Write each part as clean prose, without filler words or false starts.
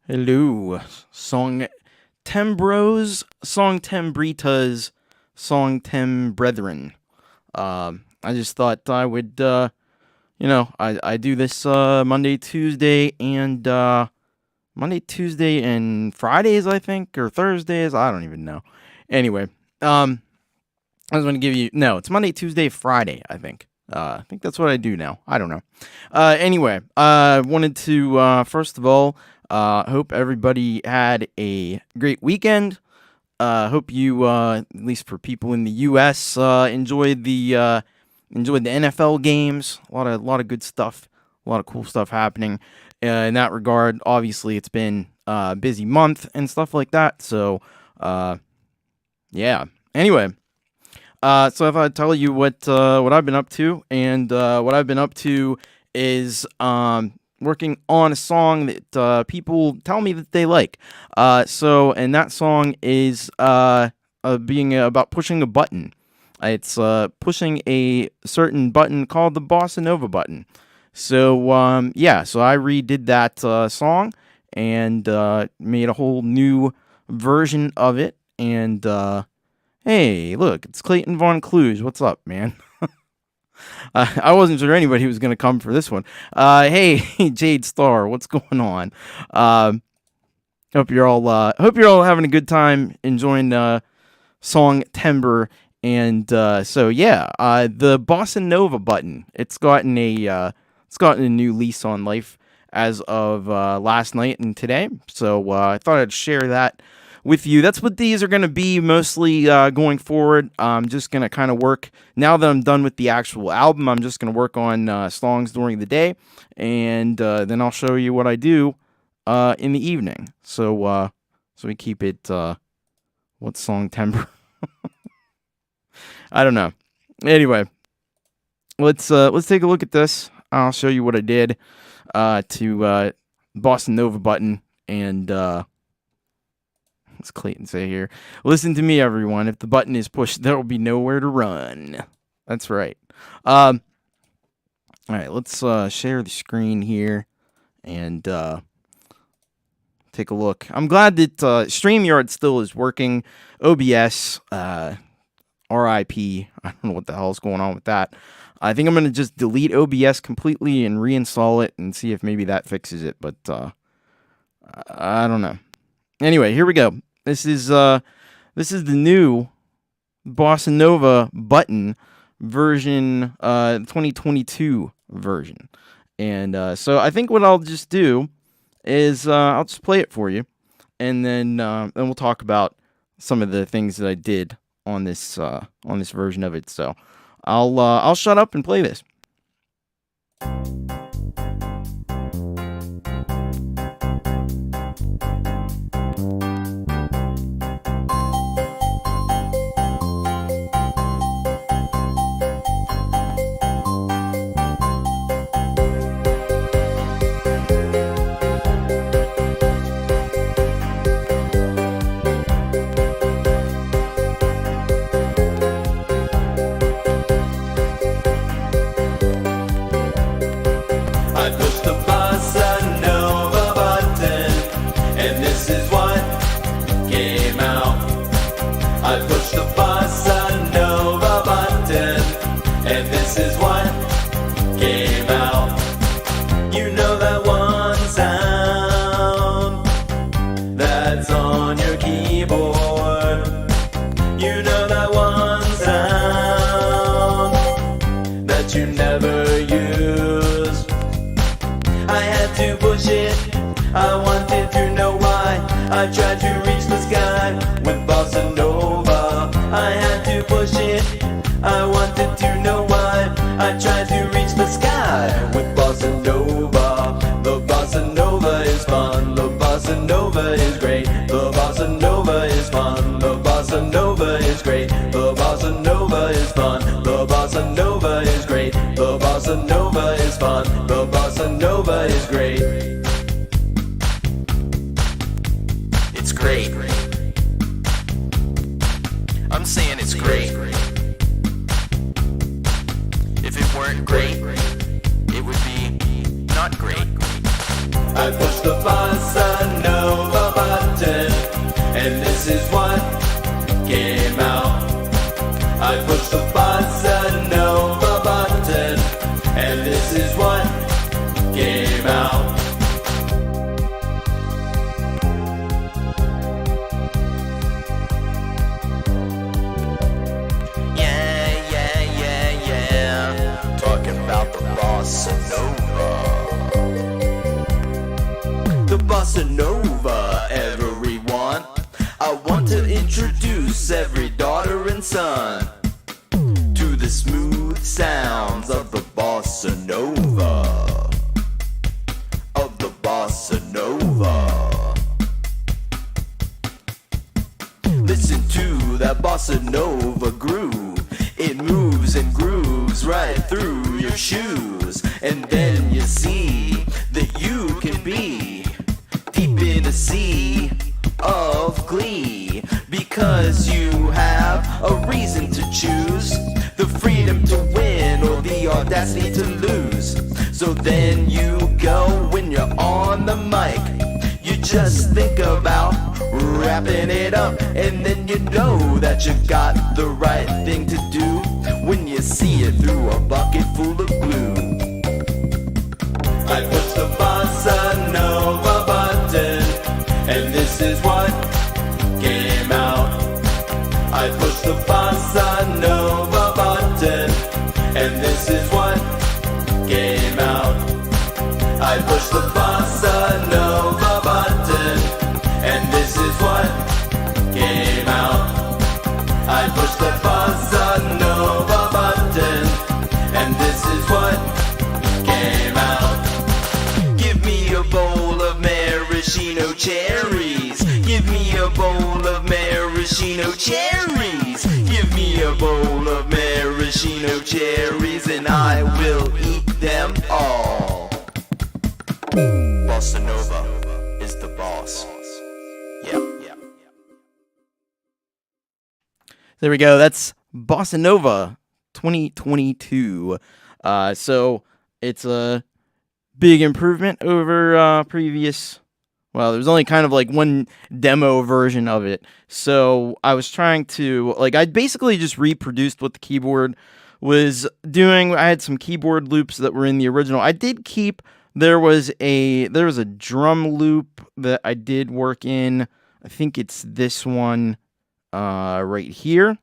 Hello, Songtembros, Songtembritas, Songtem brethren. I just thought I would, I do this Monday, Tuesday, and Fridays, I think, or Thursdays. I don't even know. Anyway, I was going to give you it's Monday, Tuesday, Friday. I think that's what I do now. I don't know. Anyway, I wanted to first of all. Hope everybody had a great weekend. Hope you, at least for people in the U.S., enjoyed the NFL games. A lot of good stuff. A lot of cool stuff happening in that regard. Obviously, it's been a busy month and stuff like that. So, yeah. Anyway, so if I tell you what I've been up to, and what I've been up to is working on a song that people tell me that they like. And that song is being about pushing a button. It's pushing a certain button called the Bossa Nova button. So so I redid that song and made a whole new version of it. And hey, look, it's Clayton Von Kluge. What's up, man? I wasn't sure anybody was going to come for this one. Hey, Jade Star, what's going on? Hope you're all having a good time enjoying Songtember. And the Bossa Nova button. It's gotten a new lease on life as of last night and today. So I thought I'd share that with you. That's what these are going to be mostly going forward. I'm just going to kind of work, now that I'm done with the actual album, I'm just going to work on songs during the day, and then I'll show you what I do in the evening. So we keep it, what's Songtember? I don't know. Anyway, let's take a look at this. I'll show you what I did to Bossa Nova button, and what's Clayton say here? Listen to me, everyone. If the button is pushed, there will be nowhere to run. That's right. All right, let's share the screen here and take a look. I'm glad that StreamYard still is working. OBS, RIP. I don't know what the hell is going on with that. I think I'm going to just delete OBS completely and reinstall it and see if maybe that fixes it, but I don't know. Anyway, here we go. This is the new Bossa Nova button version, 2022 version. And so I think what I'll just do is I'll just play it for you, and then we'll talk about some of the things that I did on this version of it. So I'll shut up and play this. I wanted to know why I tried to reach the sky with Bossa Nova. I had to push it. I wanted to know why I tried to reach the sky with Bossa Nova. The Bossa Nova is fun. The Bossa Nova is great. The Bossa Nova is fun. The Bossa Nova is great. The Bossa Nova is fun. The Bossa Nova is great. The Bossa Nova is fun. The Bossa Nova is great. Great. I'm saying it's great. If it weren't great, it would be not great. I push the bossa nova. bossa nova, everyone. I want to introduce every daughter and son to the smooth sounds of the bossa nova. Of the bossa nova. Listen to that bossa nova groove. It moves and grooves right through your shoes. And then you see that you can be deep in a sea of glee, because you have a reason to choose the freedom to win or the audacity to lose. So then you go when you're on the mic. You just think about wrapping it up, and then you know that you got the right thing to do when you see it through a bucket full of glue. I push the bossa nova button, and this is what came out. I push the bossa nova button, and this is what came out. I push the bossa nova button, and this is what came out. I push the bossa nova button, and this is what came out. Give me a bowl of maraschino cherries. Give me a bowl of maraschino cherries. Give me a bowl of maraschino cherries, and I will eat them all. Bossa nova is the boss. Yeah. There we go. That's Bossa Nova 2022. So it's a big improvement over previous. Well, there was only kind of like one demo version of it. So I was trying to, I basically just reproduced what the keyboard was doing. I had some keyboard loops that were in the original. I did keep, there was a drum loop that I did work in. I think it's this one right here.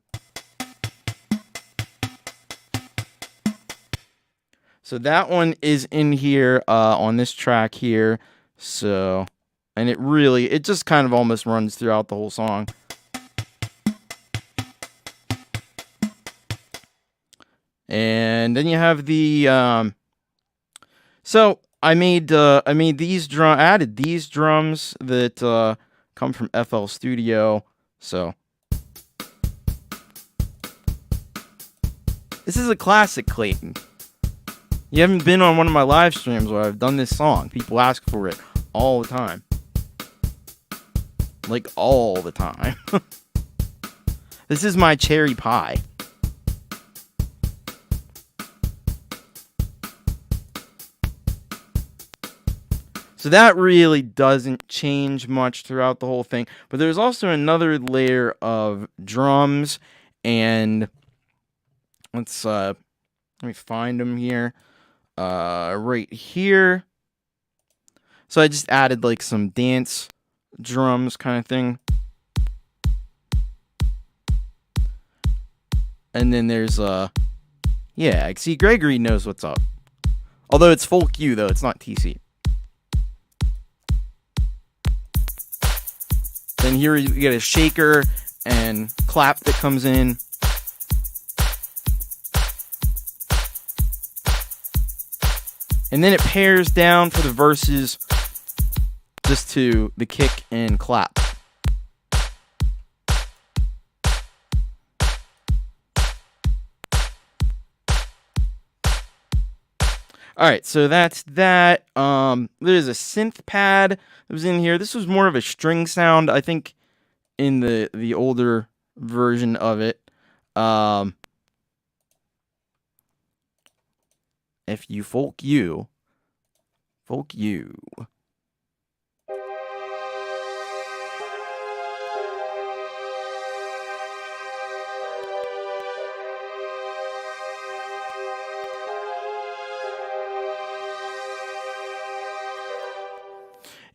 So that one is in here on this track here. So, and it just kind of almost runs throughout the whole song. And then you have the so I added these drums that come from FL Studio. So this is a classic, Clayton. You haven't been on one of my live streams where I've done this song. People ask for it all the time. Like, all the time. This is my cherry pie. So that really doesn't change much throughout the whole thing. But there's also another layer of drums. And let me find them here. Right here. So I just added like some dance drums kind of thing. And then there's yeah, see, Gregory knows what's up. Although it's folk U though, it's not TC. Then here you get a shaker and clap that comes in. And then it pairs down for the verses just to the kick and clap. Alright, so that's that. There's a synth pad that was in here. This was more of a string sound, I think, in the older version of it. If you folk you.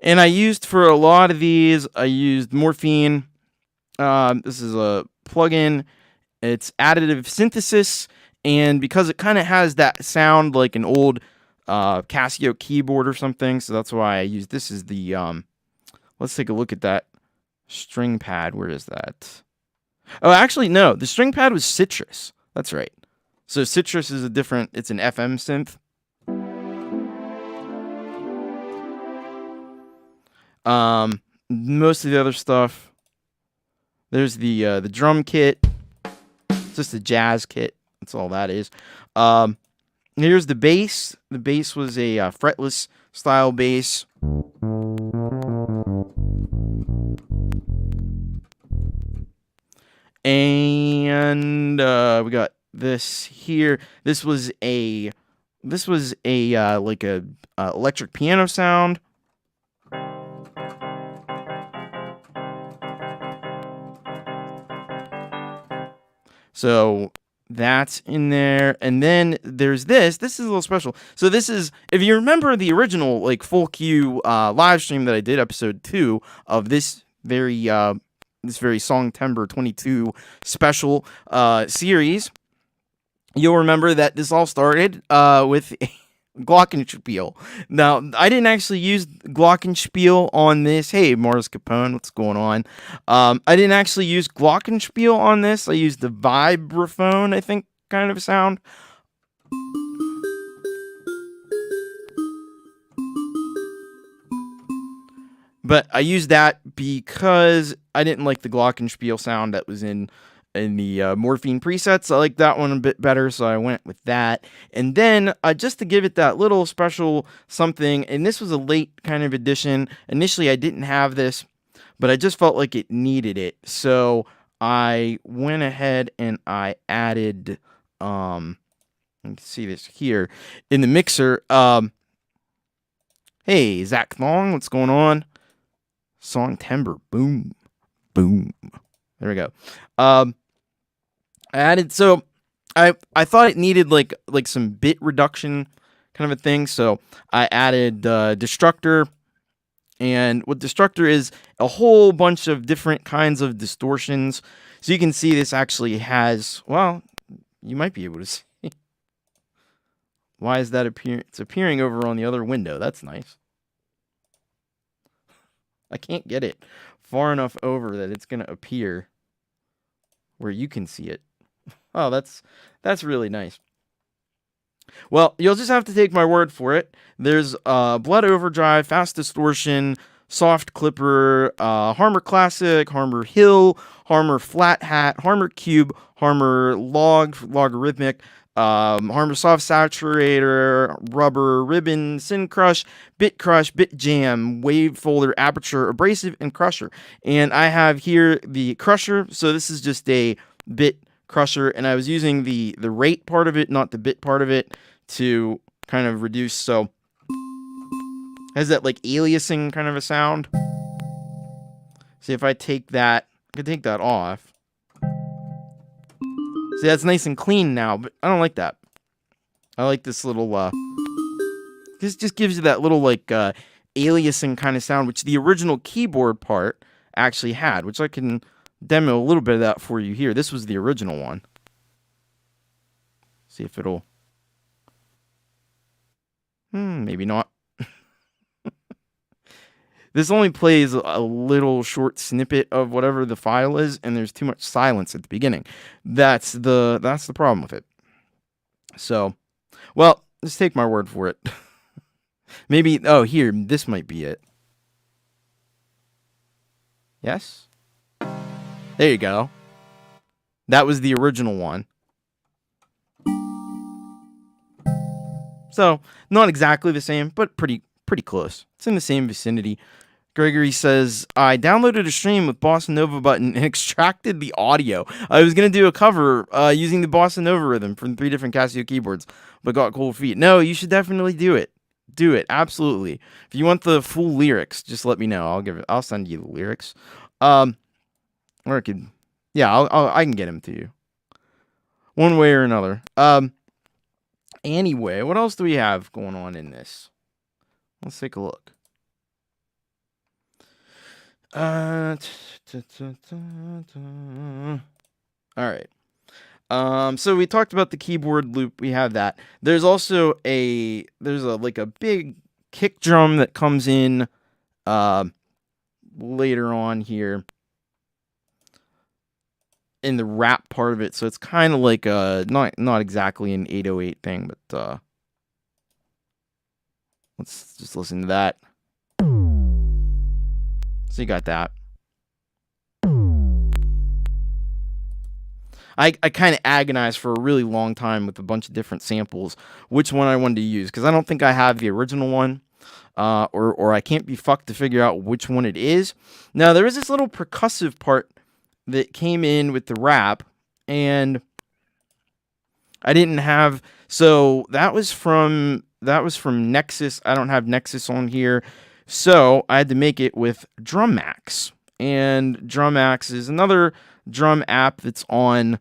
And I used, for a lot of these, I used Morphine. This is a plugin. It's additive synthesis. And because it kind of has that sound like an old Casio keyboard or something, so that's why I use this as the Let's take a look at that string pad. Where is that? Oh, actually, no. The string pad was Citrus. That's right. So Citrus is it's an FM synth. Most of the other stuff, there's the drum kit. It's just a jazz kit. That's all that is. Here's the bass. The bass was a fretless style bass. And we got this here. This was a like a electric piano sound. So that's in there. And then there's this. This is a little special. So this is, if you remember the original like full Q live stream that I did, episode 2 of this very Songtember 22 special series, you'll remember that this all started with Glockenspiel. Now, I didn't actually use Glockenspiel on this. Hey, Mars Capone, what's going on? I didn't actually use Glockenspiel on this. I used the vibraphone, I think, kind of sound. But I used that because I didn't like the Glockenspiel sound that was in the Morphine presets. I like that one a bit better, so I went with that. And then, just to give it that little special something, and this was a late kind of addition. Initially, I didn't have this, but I just felt like it needed it. So I went ahead and I added, you can see this here, in the mixer. Hey, Zach Thong, what's going on? Songtember, boom, boom. There we go. I added, so I thought it needed like some bit reduction kind of a thing, so I added Destructor, and what Destructor is a whole bunch of different kinds of distortions. So you can see this actually has, well, you might be able to see. Why is that appearing? It's appearing over on the other window. That's nice. I can't get it far enough over that it's going to appear where you can see it. Oh, that's really nice. Well, you'll just have to take my word for it. There's Blood Overdrive, Fast Distortion, Soft Clipper, Harmer Classic, Harmer Hill, Harmer Flat Hat, Harmer Cube, Harmer Logarithmic, Harmer Soft Saturator, Rubber, Ribbon, Sin Crush, Bit Crush, Bit Jam, Wave Folder, Aperture, Abrasive, and Crusher. And I have here the Crusher, so this is just a bit crusher, and I was using the rate part of it, not the bit part of it, to kind of reduce. So it has that like aliasing kind of a sound. See, if I take that, I can take that off. See, that's nice and clean now, but I don't like that. I like this little this just gives you that little like aliasing kind of sound, which the original keyboard part actually had, which I can demo a little bit of that for you here. This was the original one. See if it'll, maybe not. This only plays a little short snippet of whatever the file is, and there's too much silence at the beginning. That's the problem with it. So, well, just take my word for it. Maybe, oh, here, this might be it. Yes? There you go. That was the original one. So, not exactly the same, but pretty close. It's in the same vicinity. Gregory says, I downloaded a stream with Bossa Nova button and extracted the audio. I was going to do a cover using the Bossa Nova rhythm from 3 different Casio keyboards, but got cold feet. No, you should definitely do it. Do it, absolutely. If you want the full lyrics, just let me know. I'll send you the lyrics. Or I could, yeah, I can get him to you, one way or another. Anyway, what else do we have going on in this? Let's take a look. All right. So we talked about the keyboard loop. We have that. There's also like a big kick drum that comes in, later on here in the rap part of it, so it's kind of like not exactly an 808 thing, but let's just listen to that. So you got that. I kind of agonized for a really long time with a bunch of different samples, which one I wanted to use, because I don't think I have the original one, or I can't be fucked to figure out which one it is. Now, there is this little percussive part that came in with the rap, and I didn't have, so that was from Nexus. I don't have Nexus on here, so I had to make it with DrumMax, and DrumMax is another drum app that's on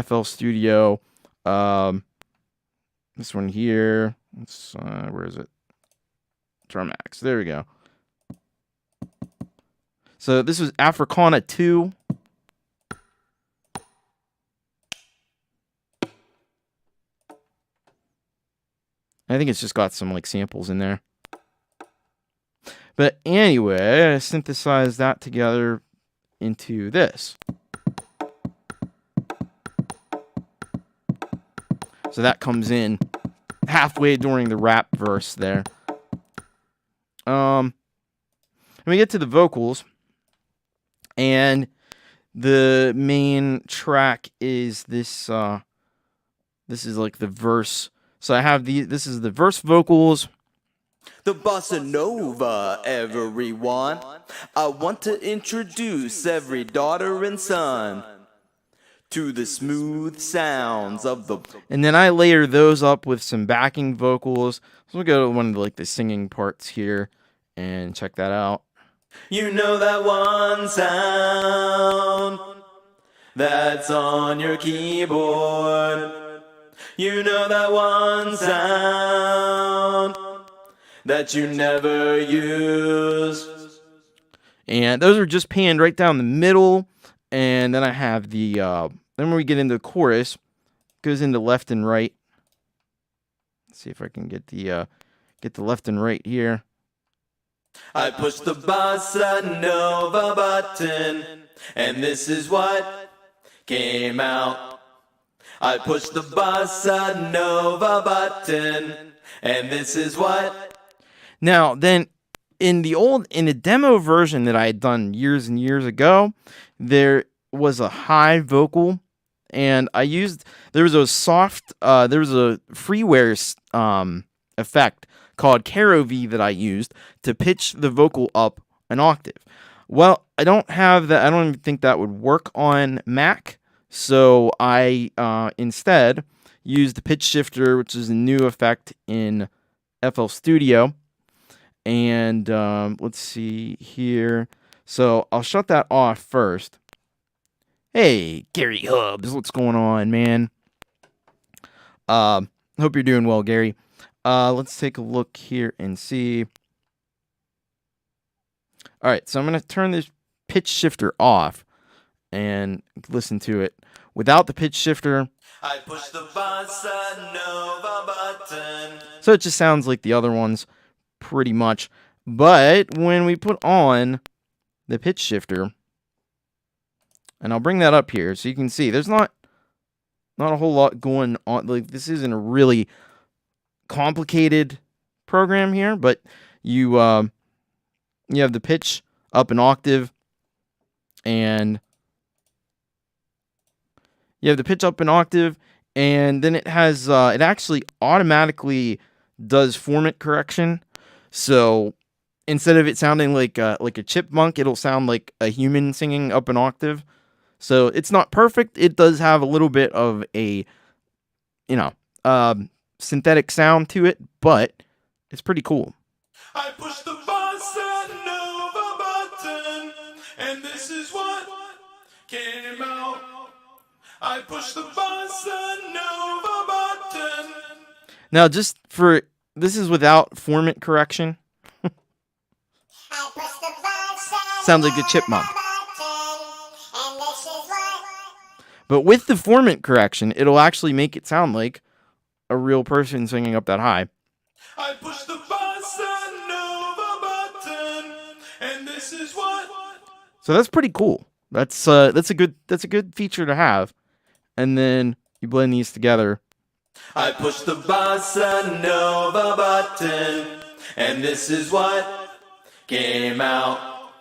FL Studio. This one here. Where is it? DrumMax. There we go. So this was Africana 2. I think it's just got some like samples in there. But anyway, I synthesized that together into this. So that comes in halfway during the rap verse there. Let me get to the vocals, and the main track is this. This is like the verse. So I have this is the verse vocals. The bossa nova, everyone. I want to introduce every daughter and son to the smooth sounds of the... And then I layer those up with some backing vocals. So we'll go to one of the singing parts here and check that out. You know that one sound that's on your keyboard. You know that one sound that you never use. And those are just panned right down the middle. And then I have the, then when we get into the chorus, it goes into left and right. Let's see if I can get the left and right here. I push the bossa nova button, and this is what came out. I push the bossa nova button, and this is what... Now, then, in the demo version that I had done years and years ago, there was a high vocal, and there was a freeware effect called Caro V that I used to pitch the vocal up an octave. Well, I don't have that. I don't even think that would work on Mac, so I instead used the pitch shifter, which is a new effect in FL Studio. And let's see here. So I'll shut that off first. Hey, Gary Hubbs, what's going on, man? Hope you're doing well, Gary. Let's take a look here and see. All right, so I'm going to turn this pitch shifter off and listen to it. Without the pitch shifter, I push the bossa nova button. So it just sounds like the other ones pretty much. But when we put on the pitch shifter, and I'll bring that up here so you can see, there's not a whole lot going on. Like, this isn't a really complicated program here, but you have the pitch up an octave, and then it has it actually automatically does format correction. So instead of it sounding like a chipmunk, it'll sound like a human singing up an octave. So it's not perfect. It does have a little bit of a synthetic sound to it, but it's pretty cool. I push the bossa nova button, and this is what came out. I push the bossa nova button. Now, this is without format correction. Sounds like a chipmunk. But with the format correction, it'll actually make it sound like a real person singing up that high. I push the bossa nova button, And this is what. So that's pretty cool. That's a good feature to have. And then you blend these together. I push the bossa nova button, and this is what came out.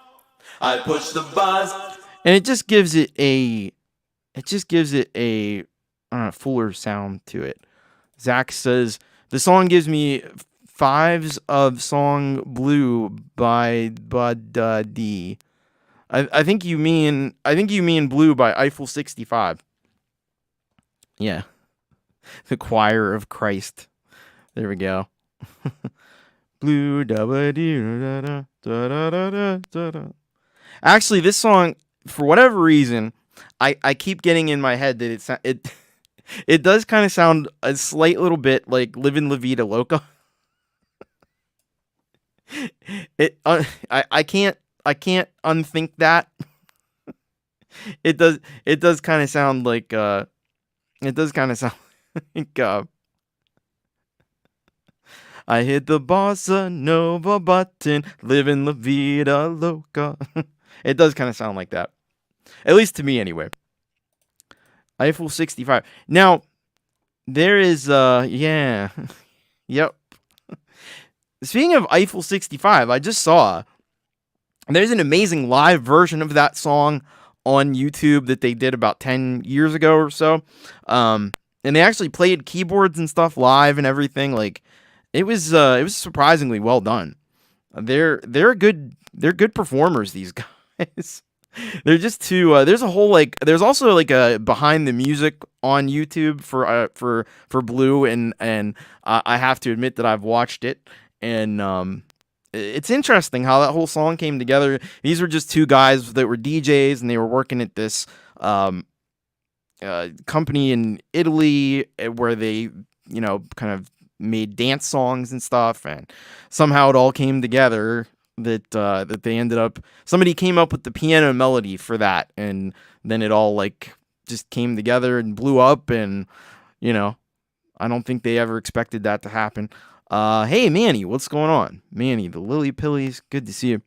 I push the boss, and it just gives it a fuller sound to it. Zach says the song gives me vibes of song Blue by Bud D. I think you mean Blue by Eiffel 65. Yeah. The Choir of Christ. There we go. Blue da da da da da da da. Actually, this song, for whatever reason, I keep getting in my head that it does kind of sound a slight little bit like "Livin' La Vida Loca." I can't unthink that. It does kind of sound like like I hit the bossa nova button, living la vida loca. It does kind of sound like that. At least to me, anyway. Eiffel 65. Now, there is, yeah. Yep. Speaking of Eiffel 65, I just saw there's an amazing live version of that song on YouTube that they did about 10 years ago or so. And they actually played keyboards and stuff live and everything. Like, it was surprisingly well done. They're good performers, these guys. They're just too. There's also like a behind the music on YouTube for Blue, and I have to admit that I've watched it, and it's interesting how that whole song came together. These were just two guys that were DJs, and they were working at this company in Italy where they kind of made dance songs and stuff, and somehow it all came together that they ended up, somebody came up with the piano melody for that, and then it all like just came together and blew up, and I don't think they ever expected that to happen. Hey Manny, what's going on? Manny, the Lily Pillies, good to see you.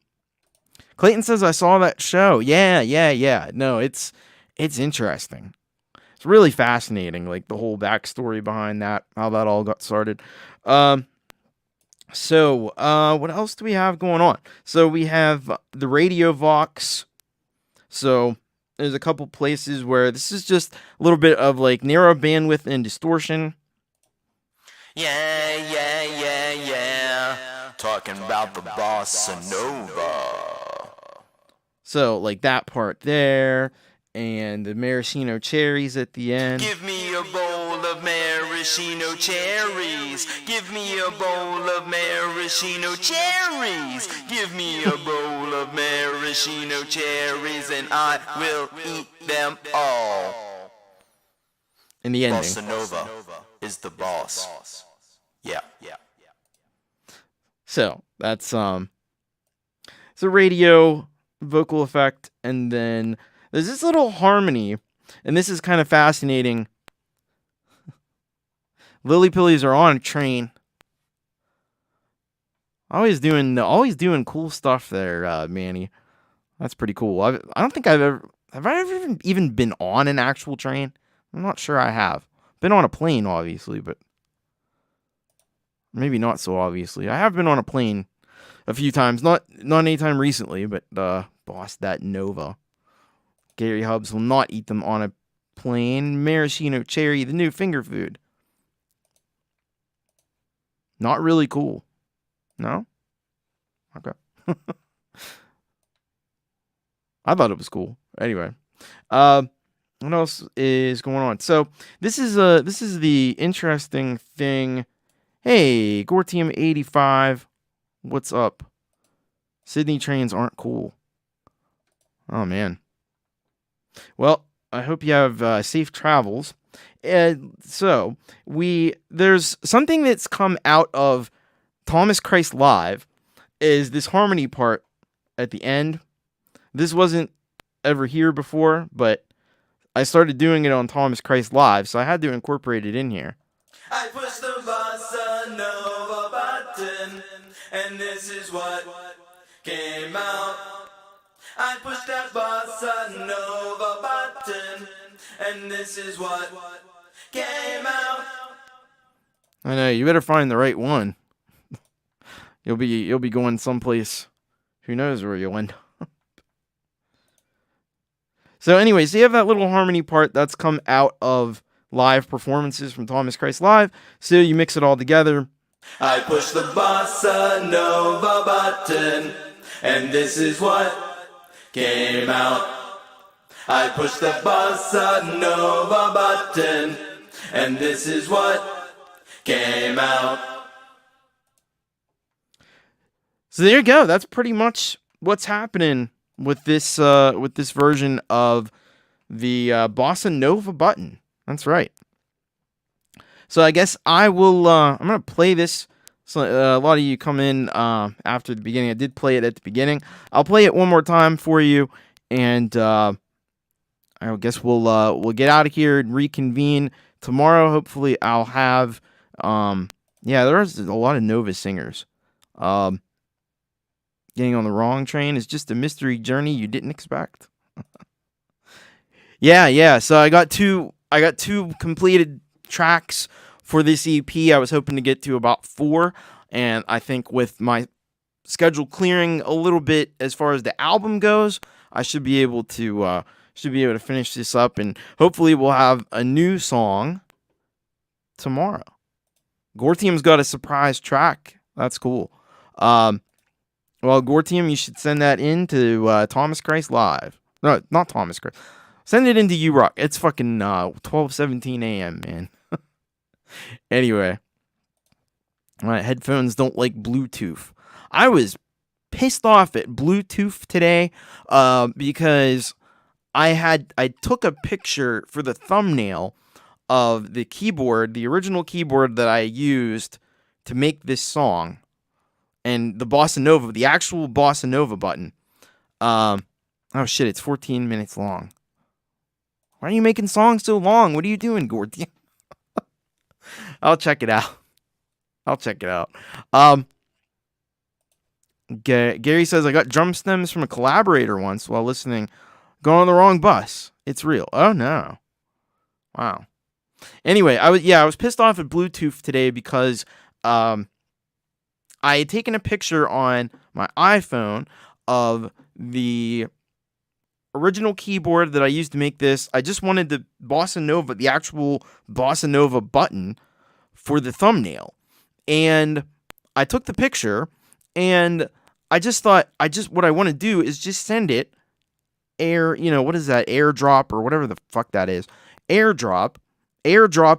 Clayton says I saw that show. Yeah. No, it's interesting. It's really fascinating, like the whole backstory behind that, how that all got started. So, what else do we have going on? So we have the Radio Vox. So there's a couple places where this is just a little bit of like narrow bandwidth and distortion. Yeah. Talking about the bossa nova. So like that part there, and the maraschino cherries at the end. Give me a bowl of maraschino cherries. Give me a bowl of maraschino cherries. Give me a bowl of maraschino cherries, and I will eat them all. In the ending. Bossa nova is the boss. Yeah. So that's it's a radio vocal effect, and then there's this little harmony, and this is kind of fascinating. Lily Pillies are on a train. Always doing cool stuff there, Manny. That's pretty cool. I don't think have I ever even been on an actual train? I'm not sure I have. Been on a plane, obviously, but maybe not so obviously. I have been on a plane a few times, not anytime recently, but boss, that Nova. Gary Hubbs will not eat them on a plane. Maraschino cherry, the new finger food. Not really cool. No? Okay. I thought it was cool. Anyway. What else is going on? So this is the interesting thing. Hey, Gortium 85. What's up? Sydney trains aren't cool. Oh man. Well, I hope you have safe travels. So there's something that's come out of Thomas Christ Live is this harmony part at the end. This wasn't ever here before, but I started doing it on Thomas Christ Live, so I had to incorporate it in here. I push the bossa nova button, and this is what came out. I pushed that bossa nova button, and this is what came out. I know, you better find the right one. You'll be going someplace. Who knows where you'll end. So anyways, you have that little harmony part that's come out of live performances from Thomas Christ Live. So you mix it all together. I pushed the bossa nova button, and this is what came out. I pushed the bossa nova button, and this is what came out. So there you go. That's pretty much what's happening with this version of the bossa nova button. That's right. So I guess I will. I'm gonna play this. So a lot of you come in after the beginning. I did play it at the beginning. I'll play it one more time for you, and I guess we'll get out of here and reconvene tomorrow. Hopefully, I'll have. There's a lot of Nova singers. Getting on the wrong train is just a mystery journey you didn't expect. Yeah. So I got two completed tracks for this EP. I was hoping to get to about 4, and I think with my schedule clearing a little bit as far as the album goes, I should be able to finish this up, and hopefully we'll have a new song tomorrow. Gortium's got a surprise track. That's cool. Well, Gortium, you should send that in to Thomas Christ Live. No, not Thomas Christ. Send it into U-Rock. It's fucking 12:17 a.m., man. Anyway. My headphones don't like Bluetooth. I was pissed off at Bluetooth today because I took a picture for the thumbnail of the keyboard, the original keyboard that I used to make this song. And the bossa nova, the actual bossa nova button. Oh shit, it's 14 minutes long. Why are you making songs so long? What are you doing, Gordy? I'll check it out. Gary says, I got drum stems from a collaborator once while listening. Going on the wrong bus. It's real. Oh no. Wow. Anyway, I was pissed off at Bluetooth today because I had taken a picture on my iPhone of the original keyboard that I used to make this. I just wanted the the actual bossa nova button for the thumbnail. And I took the picture, and I just thought, what I want to do is just send it what is that, AirDrop or whatever the fuck that is. AirDrop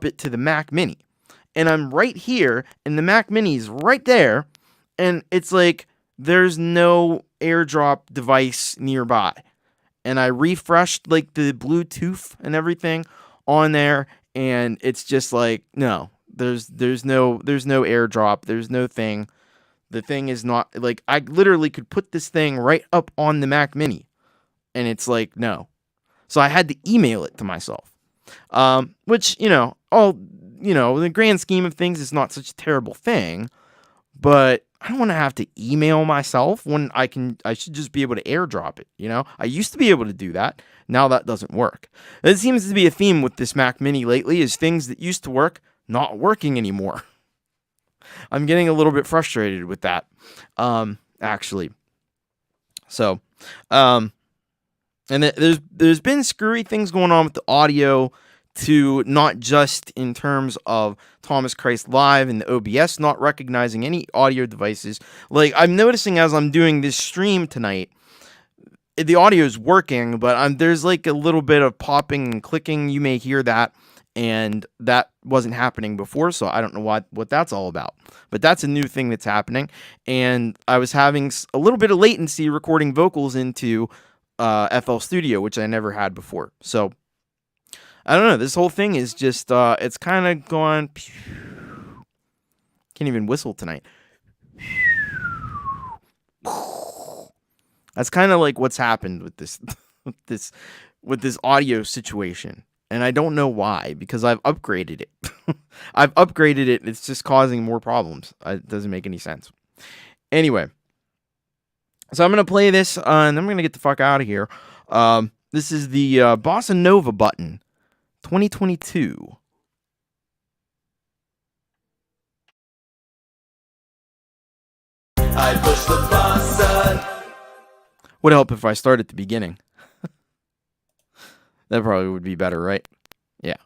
it to the Mac Mini. And I'm right here, and the Mac Mini's right there, and it's like there's no AirDrop device nearby. And I refreshed like the Bluetooth and everything on there, and it's just like no, there's no AirDrop, there's no thing. The thing is not like I literally could put this thing right up on the Mac Mini, and it's like no. So I had to email it to myself, which in the grand scheme of things, it's not such a terrible thing, but I don't want to have to email myself when I should just be able to AirDrop it, I used to be able to do that. Now that doesn't work. It seems to be a theme with this Mac Mini lately is things that used to work, not working anymore. I'm getting a little bit frustrated with that, actually. So, and there's been screwy things going on with the audio, to not just in terms of Thomas Christ Live and the OBS not recognizing any audio devices. Like, I'm noticing as I'm doing this stream tonight, the audio is working, but there's like a little bit of popping and clicking. You may hear that, and that wasn't happening before, so I don't know what that's all about. But that's a new thing that's happening, and I was having a little bit of latency recording vocals into FL Studio, which I never had before. So I don't know. This whole thing is just, it's kind of going, can't even whistle tonight. That's kind of like what's happened with this audio situation. And I don't know why, because I've upgraded it. And it's just causing more problems. It doesn't make any sense. Anyway, So I'm gonna play this, and then I'm gonna get the fuck out of here. This is the Bossa Nova Button, 2022. I push the bossa. Would help if I start at the beginning. That probably would be better, right? Yeah.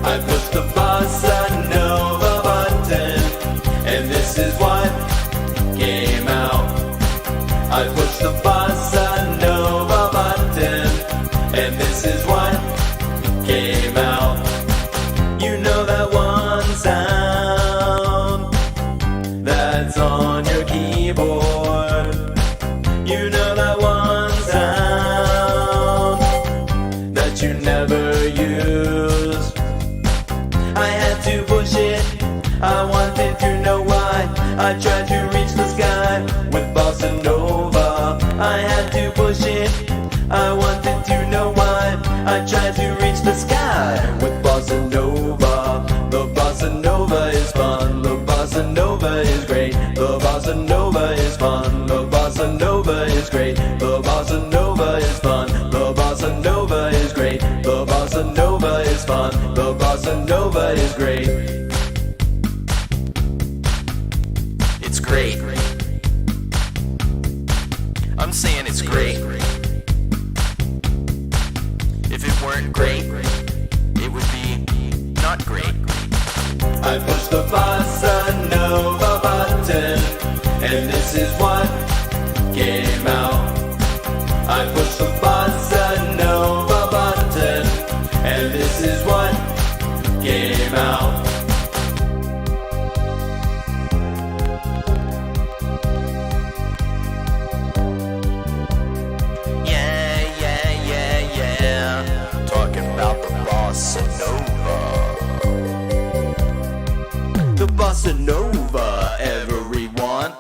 I push the bossa nova button, and this is what came out. I push the bossa nova button, and this is what came out. You know that one sound that's on your keyboard. You know that one sound that you never use. I had to push it, I wanted to know why. I tried to reach the sky with bossa nova. I had to push it, I wanted to know why. I tried to reach the sky with bossa nova. The bossa nova is fun, the bossa nova is great. The bossa nova is fun, the bossa nova is great. The bossa nova is fun, the bossa nova is great. The bossa nova is fun, the bossa nova is great. It's great. I'm saying it's great. If it weren't great, it would be not great. I push the bossa nova button, and this is what came out. I push the bossa nova button, and this is what came out. Yeah. Talking about the bossa nova. The bossa nova, everyone.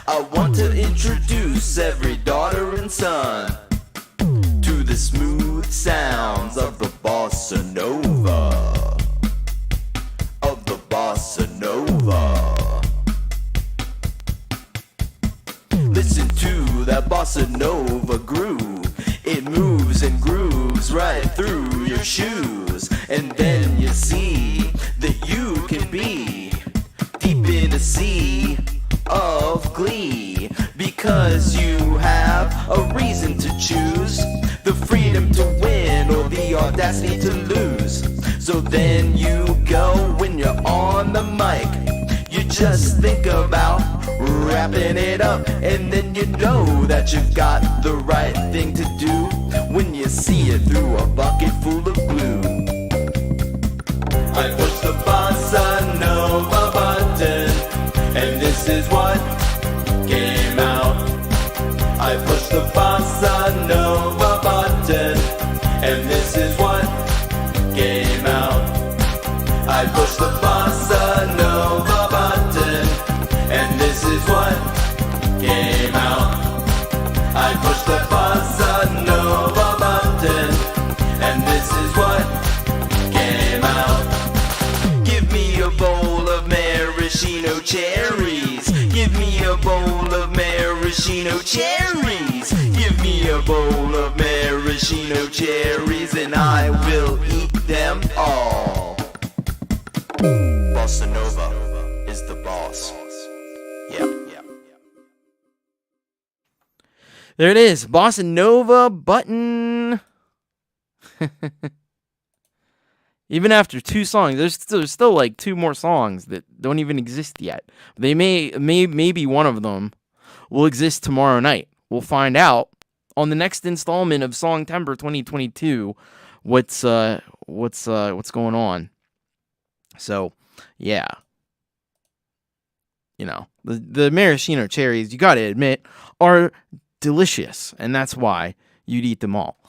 I want to introduce every daughter and son to the smooth sounds of the bossa nova. Of the bossa nova. Listen to that bossa nova groove. It moves and grooves right through your shoes. And then you see that you can be deep in a sea of glee. Because you have a reason to choose the freedom to win or the audacity to lose. So then you go when you're on the mic. You just think about wrapping it up, and then you know that you got the right thing to do when you see it through a bucket full of glue. I push the bossa nova button, and this is what came out. I push the bossa nova button, and this is what came out. I push the bossa nova button, and this is what came out. I push the bossa nova button, and this is what came out. Give me a bowl of maraschino cherries. Give me a bowl of maraschino cherries. Give me a bowl of maraschino cherries, and I will eat them all. Bossa Nova is the boss. Yeah. There it is, Bossa Nova Button. Even after 2 songs, there's still like 2 more songs that don't even exist yet. They maybe one of them will exist tomorrow night. We'll find out on the next installment of Songtember 2022 what's going on. So, yeah. You know. The maraschino cherries, you got to admit, are delicious, and that's why you'd eat them all.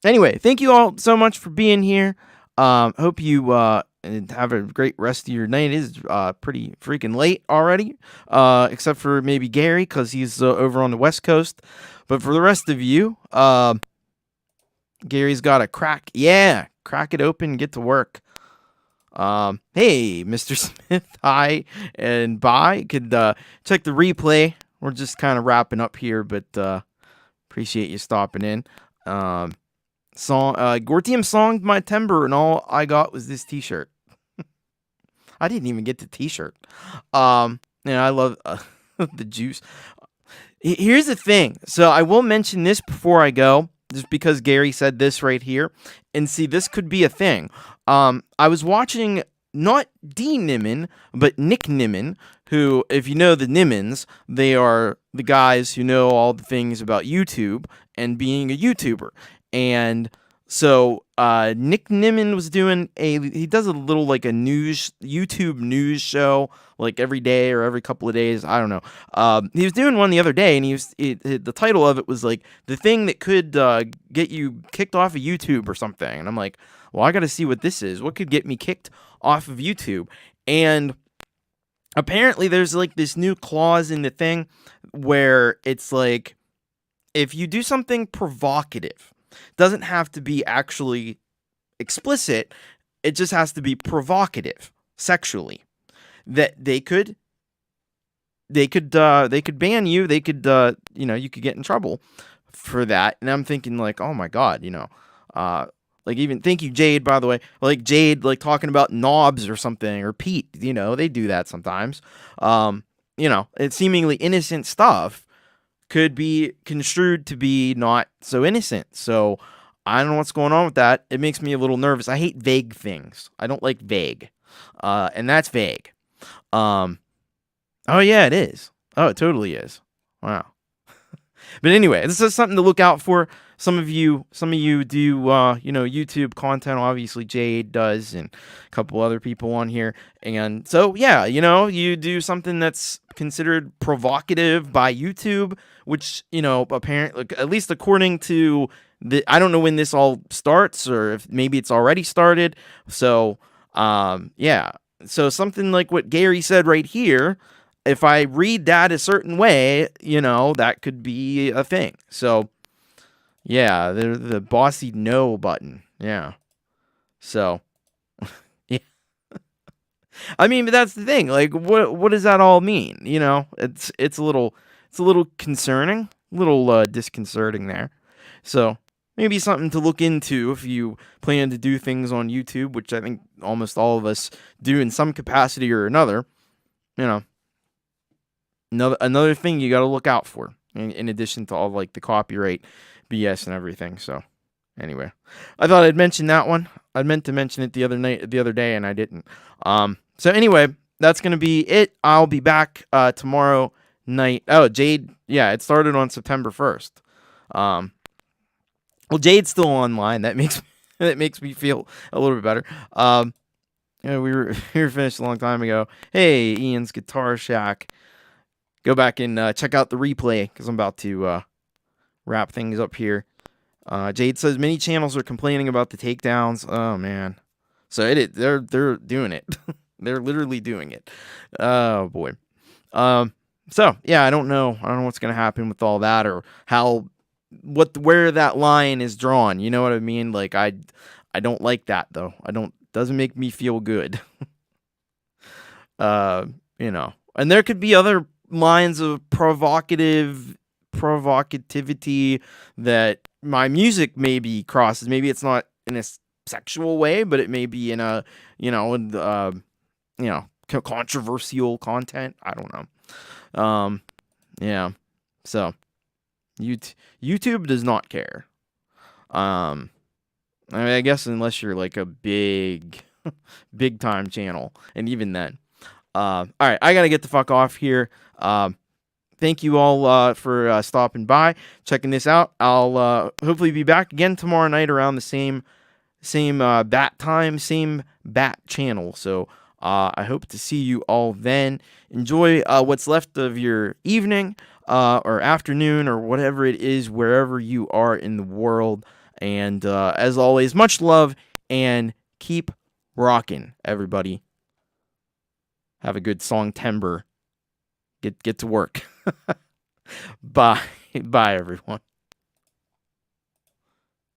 Anyway, thank you all so much for being here. Hope you have a great rest of your night. It is pretty freaking late already, except for maybe Gary because he's over on the West Coast. But for the rest of you, Gary's got a crack. Yeah, crack it open, get to work. Hey, Mr. Smith, hi and bye. Could check the replay. We're just kind of wrapping up here, but appreciate you stopping in. Gortium songed my timber, and all I got was this T-shirt. I didn't even get the T-shirt. I love the juice. Here's the thing. So I will mention this before I go, just because Gary said this right here. And see, this could be a thing. I was watching not D. Nimmin, but Nick Nimmin, who, if you know the Nimmins, they are the guys who know all the things about YouTube and being a YouTuber. And so Nick Nimmin was he does a little like a YouTube news show like every day or every couple of days. I don't know. He was doing one the other day, and the title of it was like the thing that could get you kicked off of YouTube or something. And I'm like, well, I got to see what this is. What could get me kicked off of YouTube? And apparently there's like this new clause in the thing where it's like, if you do something provocative, doesn't have to be actually explicit, it just has to be provocative sexually, that they could ban you, they could you could get in trouble for that. And I'm thinking like, oh my god, like, even thank you, Jade, by the way. Like Jade, like talking about knobs or something, or Pete, they do that sometimes. It's seemingly innocent stuff could be construed to be not so innocent. So I don't know what's going on with that. It makes me a little nervous. I hate vague things. I don't like vague. And that's vague. Oh yeah, it is. Oh, it totally is. Wow. But anyway, this is something to look out for. Some of you do, YouTube content. Obviously, Jade does, and a couple other people on here. And so, yeah, you do something that's considered provocative by YouTube, which, apparently, at least according to I don't know when this all starts, or if maybe it's already started. So, yeah. So something like what Gary said right here, if I read that a certain way, that could be a thing. So, yeah, the bossy no button. Yeah. So, yeah. I mean, but that's the thing. Like, what does that all mean? It's a little concerning, a little disconcerting there. So, maybe something to look into if you plan to do things on YouTube, which I think almost all of us do in some capacity or another. Another thing you got to look out for, in addition to all like the copyright BS and everything. So anyway, I thought I'd mention that one. I meant to mention it the other day, and I didn't. So anyway, that's gonna be it. I'll be back tomorrow night. Oh, Jade, yeah, it started on September 1st. Well, Jade's still online. That makes me feel a little bit better. We were finished a long time ago. Hey, Ian's Guitar Shack. Go back and check out the replay, because I'm about to wrap things up here. Jade says many channels are complaining about the takedowns. Oh man, so they're doing it. They're literally doing it. Oh boy. So yeah, I don't know what's gonna happen with all that, or where that line is drawn. You know what I mean? Like I don't like that though. Doesn't make me feel good. And there could be other lines of provocativity that my music maybe crosses. Maybe it's not in a sexual way, but it may be in a controversial content. I don't know. Yeah. So YouTube does not care. I mean, I guess unless you're like a big time channel, and even then. All right, I gotta get the fuck off here. Thank you all for stopping by, checking this out. I'll hopefully be back again tomorrow night around the same bat time, same bat channel. So I hope to see you all then. Enjoy what's left of your evening or afternoon or whatever it is, wherever you are in the world. And as always, much love and keep rocking, everybody. Have a good Songtember. Get to work. Bye. Bye, everyone.